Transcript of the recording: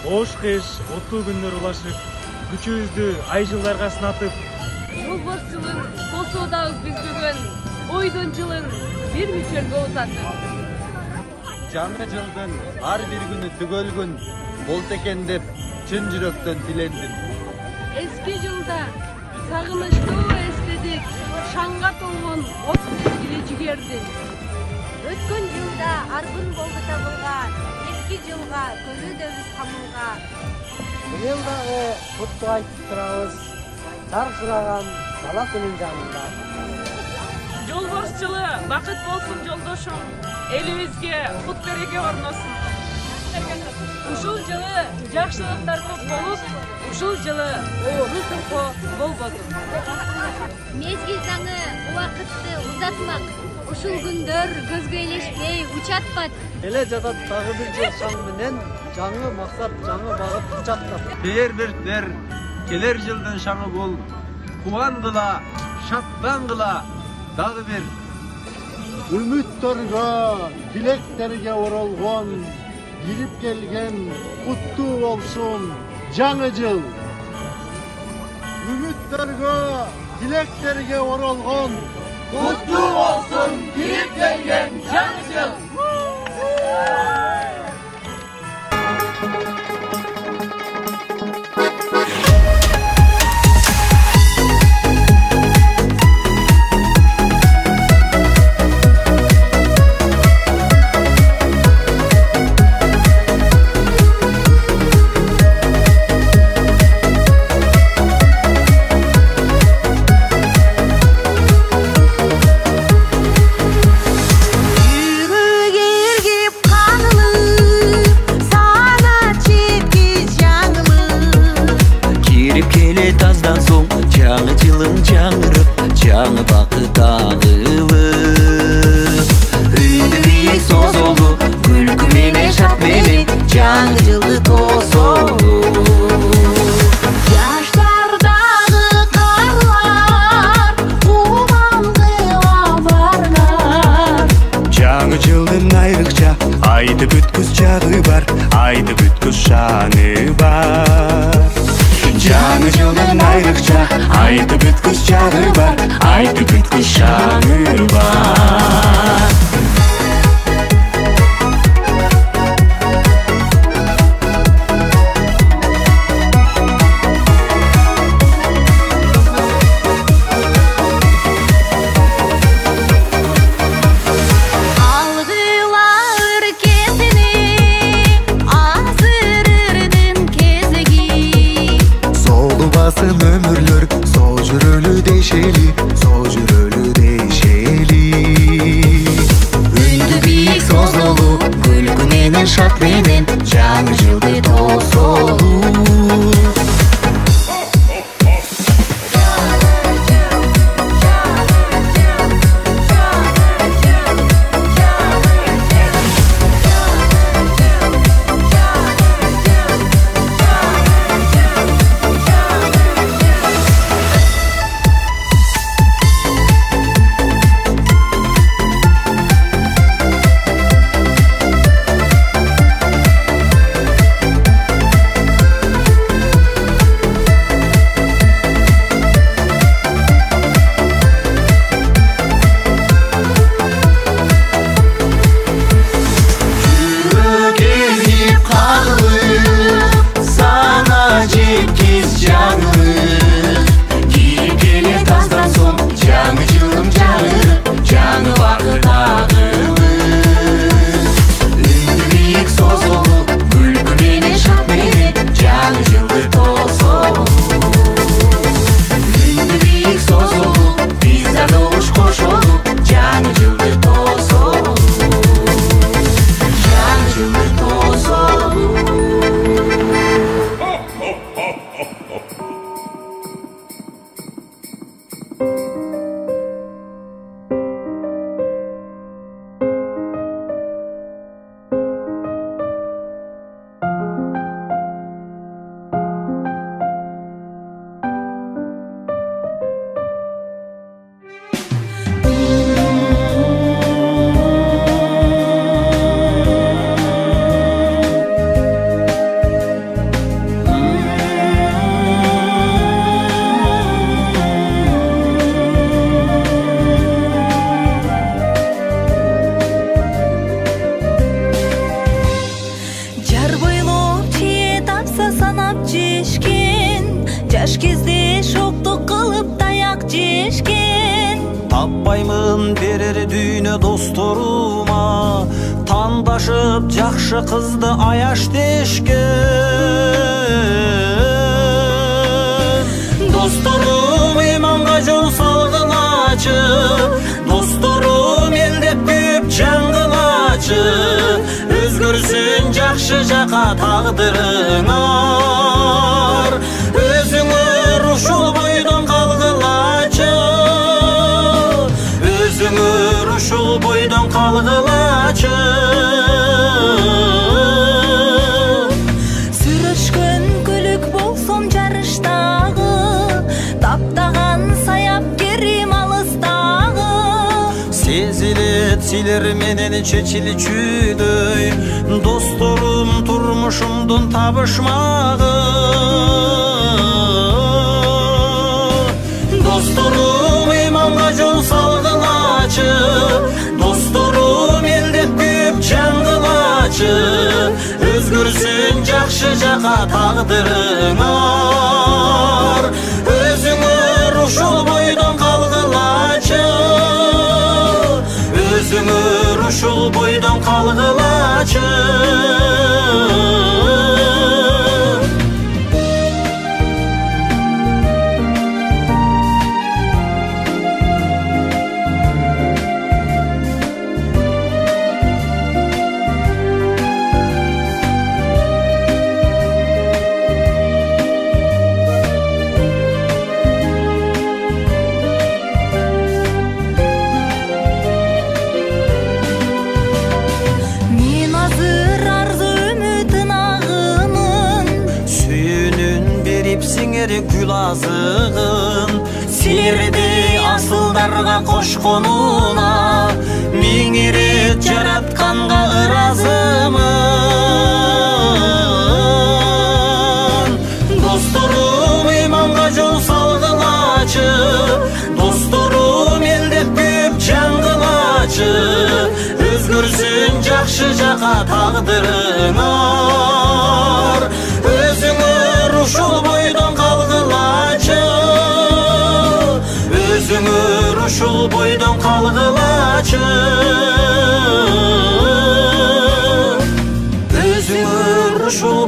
оош кыш, оттуу күндөр улашып, күчүбүздү ай жылдарга сынатып, Жолборс жылын косоодагы бүзбөгөн, ойдон жылын бир мүчөлгө узатып. Жаңы жылдын ар бир күнү түгөл күн болсо экен деп чын жүрөктөн тилендим. Эски жылда сагынычтуу эстедик, шаңга толгон от мезгили жигерди. Өткөн жылда арбын болду табылган, эски жылга көрүүдөбүз камылга. Быйыл дагы куттуу айтып турабыз, таркыраган бала күнүн жанында. Жолборс жылы бакыт болсун жолдошум, элибизге кут береке орносун. Ушул жылы жакшылыктар көп болуп, ушул жылы оору турко болбосун. Мезгил заңы убакытты узатмак. Ушул күндөр көзгө элешпей учатпат. Келе жатат дагы бир жыл шаң менен, жаңы максат, жаңы багыт кучактап. Фейерверктер келер жылдын шаңы бол, кубангыла, шаттангыла дагы бир. Үмүттөргө, тилектерге оролгон, кирип келген куттуу болсун жаңы жыл. Үмүттөргө, тилектерге оролгон, Куттуу болсун кирип келген жаңы жыл. Жаңы бақыт ағылып, үнді биік созылды, күлкі менен шат менен жаңы жылды тосолу. Жаштардағы қарлар, қуғанғыла барлар. Жаңы жылдың айрықша, айды бүткіз жағы бар, айды бүткіз шаны бар. Жаңы жылдың айрықша, айды бүткіз жағы бар, айды бүткіз шаны бар. Ömürler sol jürölü deşeli, sol jürölü deşeli. Ündü büyük söz dolu, gülgü menen şat menen, жаңы жылды тосолу. жаш кезде шоктук кылып таяк жешкен. Таппаймын берер дүйнө досторума, тандашып жакшы кызды аяш дешкен. Досторум иманга жол салгылачы, досторум элдеп күйүп жангылачы, өзгөрсүн жакшы жака тагдырыңар, өзүңөр ушул бойдон калгылачы, өзүңөр ушул бойдон калгылачы. Сүрөшкөн көлүк болсом жарыштагы, таптаган саяпкерим алыстагы. Сезилет силер менен чечилчүдөй, досторум турмушумдун табышмагы. Досторум иманга жол салгылачы, досторум элдеп күйүп жангылачы, өзгөрсүн жакшы жака тагдырыңар, өзүңөр ушул бойдон калгылачы, өзүңөр ушул бойдон калгылачы. Гүл азыгын силердей асылдарга кошконуна миң ирет жаратканга ыраазымын. Досторум иманга жол салгылачы, досторум элдеп күйүп жангылачы, өзгөрсүн жакшы жака тагдырыңар, өзүңөр ушул бойдон калгылачы, өзүңөр ушул бойдон калгылачы, өзүңөр ушул